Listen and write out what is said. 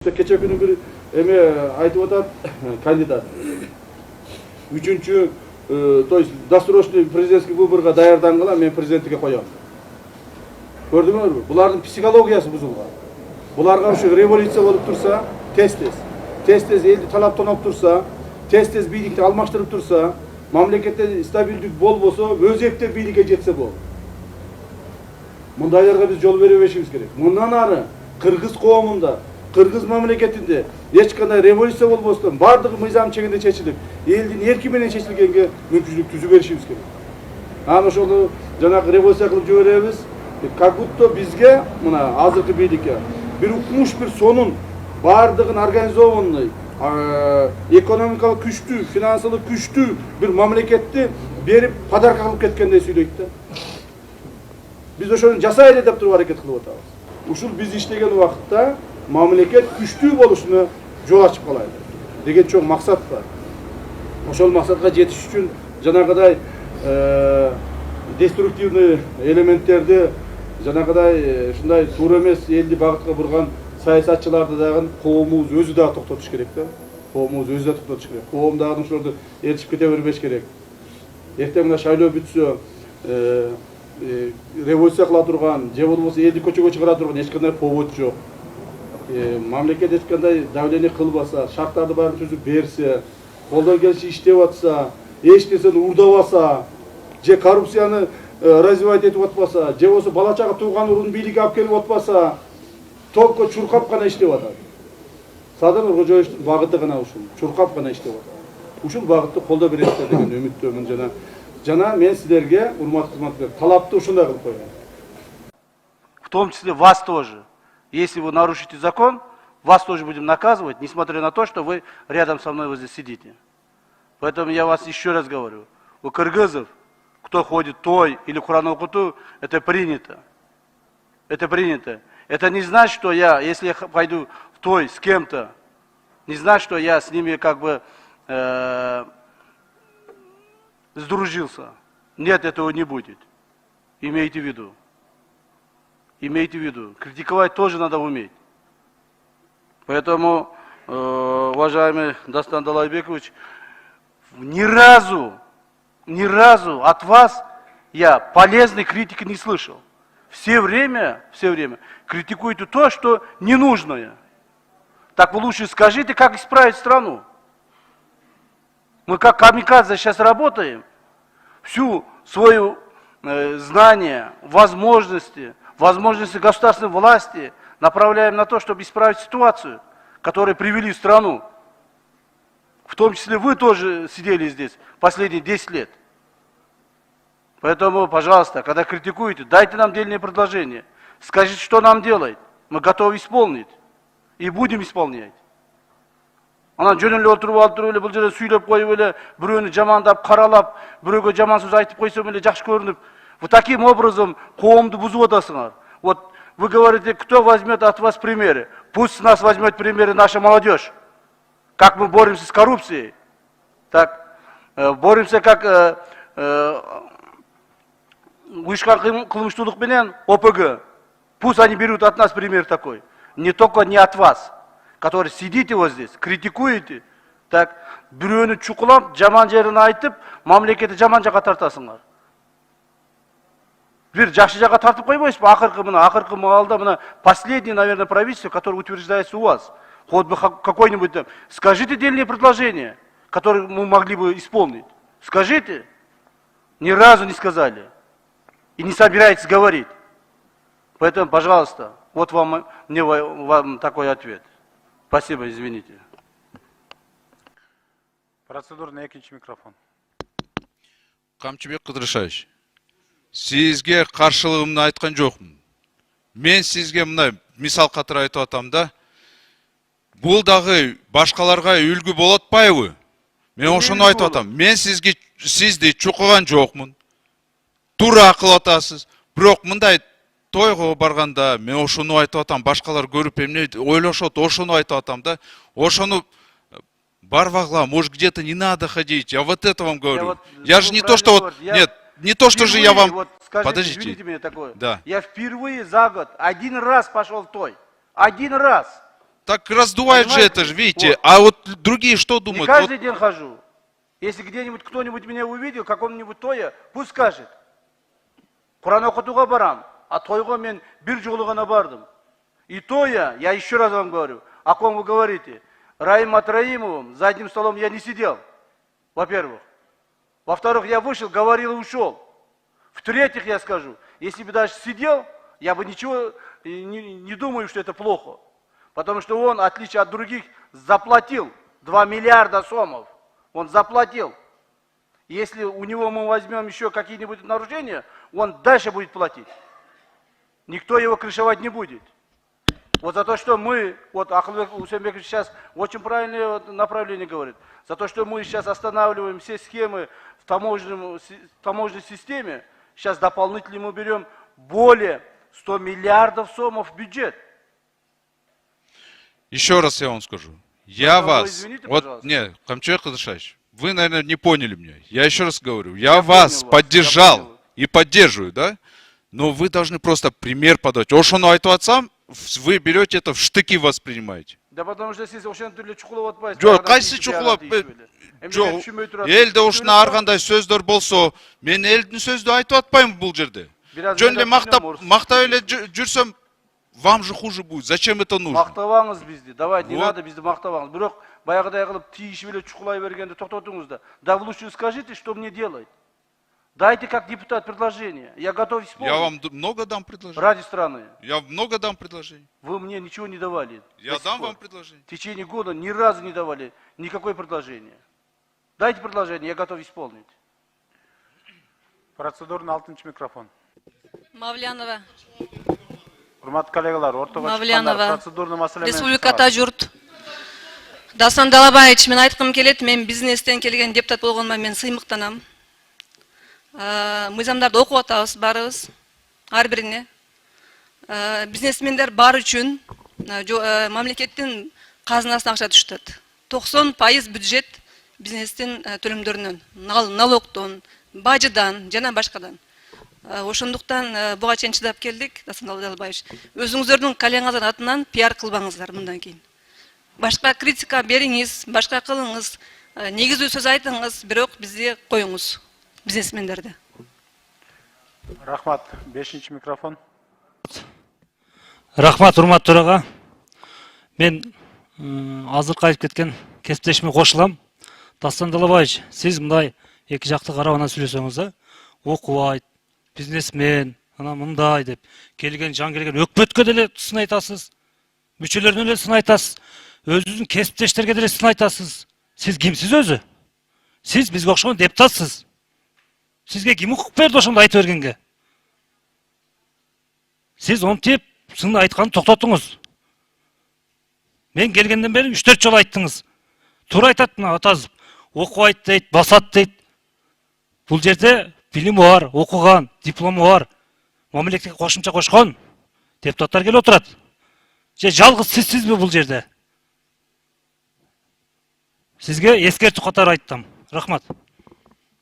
Keçe günü bir айтып атат кандидат. Үчүнчү, то есть досрочный президентский выборга даярдангыла мен президенттикке коём. Көрдүңөрбү? Булардын психологиясы бузулган. Буларга ушу революция болуп турса, тез элди талаптанып турса, тез бийликти алмаштырып турса, мамлекетте стабилдик болбосо, өзекте бийликке жетсе болот. Мындайларга биз жол бербешибиз керек. Мындан ары кыргыз коомунда, кыргыз мамлекетинде эч кандай революция болбостон бардыгы мыйзам чегинде чечилип, элдин эрки менен чечилгенге мүмкүнчүлүк түзүү беришибиз керек. Анан ошону жанагы революция кылып жиберебиз. Как будто бизге мына азыркы бийликке бир укмуш бир сонун бардыгын организованный, экономикалык күчтүү, финансылык күчтүү бир мамлекетти берип подарка кылып кеткендей сүйлөйт да. Биз ошону жасайлы деп туруп аракет кылып атабыз. Ушул биз иштеген убакытта мамлекет күчтүү болушуна жол ачып калайлы деген чоң максат бар. Ошол максатка жетиш үчүн жанагыдай деструктивный элементтерди, жанагыдай ушундай туура эмес элди багытка бурган саясатчыларды дагы коомубуз өзү дагы токтотуш керек да. Коомубуз өзү дагы токтотуш керек. Коом дагы ошолорду ээрчип кете бербеш керек. Эртең мына шайлоо бүтсө, революция кыла турган, же болбосо элди көчөгө чыгара турган эч кандай повод жок. Мамлекет эч кандай давление кылбаса, шарттарды баарын түзүп берсе, колдон келиши иштеп атса, эч нерсени уурдабаса, же коррупцияны развивать этип атпаса, же болбосо бала чага тууган урун бийликке алып келип атпаса, только чуркап гана иштеп атат. Садыр Нуркожоевичтин багыты гана ушул, чуркап гана иштеп атат. Ушул багытты колдоо бересиздер деген үмүттөмүн. Жана мен силерге, урматтуу кызматкерлер, талапты ушундай кылып коём. В том числе вас тоже. Если вы нарушите закон, вас тоже будем наказывать, несмотря на то, что вы рядом со мной вот здесь сидите. Поэтому я вас еще раз говорю. У кыргызов, кто ходит той или Куран окуту, это принято. Это принято. Это не значит, что я, если я пойду в той с кем-то, не значит, что я с ними как бы сдружился. Нет, этого не будет. Имейте в виду. Имейте в виду. Критиковать тоже надо уметь. Поэтому, уважаемый Дастан Далайбекович, ни разу от вас я полезной критики не слышал. Все время критикуете то, что ненужное. Так вы лучше скажите, как исправить страну. Мы как камикадзе сейчас работаем, всю свою знание, возможности государственной власти направляем на то, чтобы исправить ситуацию, которую привели в страну. В том числе вы тоже сидели здесь последние 10 лет. Поэтому, пожалуйста, когда критикуете, дайте нам дельные предложения. Скажите, что нам делать. Мы готовы исполнить. И будем исполнять. Ана жөнөлүп отуруп алып эле бул жерде сүйлөп коюп эле, бирөөнү жамандап, каралап, бирөөгө жаман сөз айтып койсом эле жакшы көрүнүп, вот таким образом коомду бузуп атасыңар. Вот вы говорите, кто возьмет от вас примеры? Пусть с нас возьмет примеры наша молодежь. Как мы боремся с коррупцией, так боремся как уюшкан кылмыштуулук менен ОПГ. Пусть они берут от нас пример такой. Не только не от вас, который сидите вот здесь, критикуете, так бирөөнү чукулап, жаман жерин айтып, мамлекетти жаман жакка тартасыңар. Бир жакшы жакка тартып койбойсузбу? Акыркы маалда мына последнее, наверное, правительство, которое утверждается у вас. Хоть бы какой-нибудь там. Скажите дельные предложения, которые мы могли бы исполнить. Скажите. Ни разу не сказали. И не собираетесь говорить. Поэтому, пожалуйста, вот вам такой ответ. Спасибо, извините. Процедурный экинчи микрофон. Камчыбек Кыдырышевич, сизге каршылыгымды айткан жокмун. Мен сизге мына мисал катары айтып атам да. Бул дагы башкаларга үлгү болот атпайбы? Мен ошону айтып атам. Мен сизди чукуган жокмун. Туура кылып атасыз. Бирок мындай тойго барганда мен ошону айтып атам. Башкалар көрүп эмне ойлошот, ошону айтып атам да. Ошону барбагла, может где-то не надо ходить. Я вот это вам говорю. Я же не то, что вот нет, не то, что же я вам. Вот скажите, подождите. Извините меня такое. Да. Я впервые за год один раз пошел в той. Один раз. так раздувает же Понимаете? это же, видите. Вот. А вот другие что Не думают? каждый день хожу. Если где-нибудь кто-нибудь меня увидел, каком-нибудь тое, пусть скажет. Құран оқытуға барам, а тойға мен бір жолы ғана бардым. И то я еще раз вам говорю, о ком вы говорите. Раим Атраимовым, за одним столом я не сидел, во-первых. Во-вторых, я вышел, говорил и ушел. В-третьих, я скажу, если бы даже сидел, я бы ничего не думаю, что это плохо. Потому что он, в отличие от других, заплатил 2 миллиарда сомов. Он заплатил. Если у него мы возьмем еще какие-нибудь нарушения, он дальше будет платить. Никто его крышевать не будет. Вот за то, что мы, вот Ахлбек Усенбекович сейчас очень правильное направление говорит, за то, что мы сейчас останавливаем все схемы в таможенной системе, сейчас дополнительно мы берем более 100 миллиардов сомов в бюджет. Еще раз я вам скажу. Я Вы вас... извините, Вот, пожалуйста. нет, Камчак Кадышевич, вы, наверное, не поняли меня. Я еще раз говорю. Я Я вас понял вас, я поддержал понял. и поддерживаю, да? Но вы должны просто пример подать. Ошону айтып атсам, вы берете это в штыки воспринимаете. Да потому что сіз ошен түрлі чукулап атпайсыз. Жоқ, қайсы чукулап? Жоқ, элде ушуна ар кандай сөздөр болсо, мен элдин сөздү айтып атпайм бул жерде. Жөн эле мактап эле жүрсөм, вам же хуже будет. Зачем это нужно? Мақтабаңыз бізді. Давайте, не Вот. надо бізді мақтабаңыз. Бирок баягыдай кылып тиишип эле чукулай бергенде токтотуңуз да. Да вы лучше скажите, что мне делать. Дайте как депутат предложение. Я готов исполнить. Я вам много дам предложений. Ради страны. Я много дам предложений. Вы мне ничего не давали. Я до сих дам пор. вам предложение. В течение года ни разу не давали никакое предложение. Дайте предложение, я готов исполнить. Процедурный 6 микрофон. Мавлянова, Урматтуу коллегалар, ортого Мавлянова. процедурный маселе менен республиката журт. Дастан Далабаевич, мен айткым келет, мен бизнестен келген депутат болгоныма мен сыймыктанам. Мыйзамдарды окуп атабыз барыбыз, ар бирине. Бизнесмендер бар үчүн мамлекеттин казынасына акча түшөт. 90% бюджет бизнестин төлөмдөрүнөн, налогдон, бажыдан жана башкадан. Ошондуктан буга чейин чыдап келдик, Дастан Далабаевич. Өзүңүздөрдүн коллегаңыздын атынан пиар кылбаңыздар мындан кийин. Башка критика бериңиз, башка кылыңыз, негиздүү сөз айтыңыз, бирок бизди коюңуз, бизнесмендерди. Рахмат. 5 микрофон. Рахмат, урмат төрага. Мен азыркы айтып кеткен кесиптешиме кошулам. Дастан Далабаевич, сиз мындай эки жакты карап анан сүйлөсөңүз да, окубайт, бизнесмен, анан мындай деп келген жан келген өкмөткө деле сын айтасыз, мүчөлөрүнө деле сын айтасыз, өзүңүздүн кесиптештерге деле сын айтасыз. Сиз кимсиз өзү? Сиз бизге окшогон депутатсыз. Сизге ким укук берди ошондо айтып бергенге? Сиз онтип сын айтканды токтотуңуз. Мен келгенден бери 3-4 жолу айттыңыз. Туура айтат мына атазып. Окубайт дейт, басат дейт. Бул жерде билими бар, окуган, диплому бар. Мамлекетке кошумча кошкон депутаттар келип отурат. Же жалгыз сизби бул жерде? Сизге эскертүү катары айттым. Рахмат.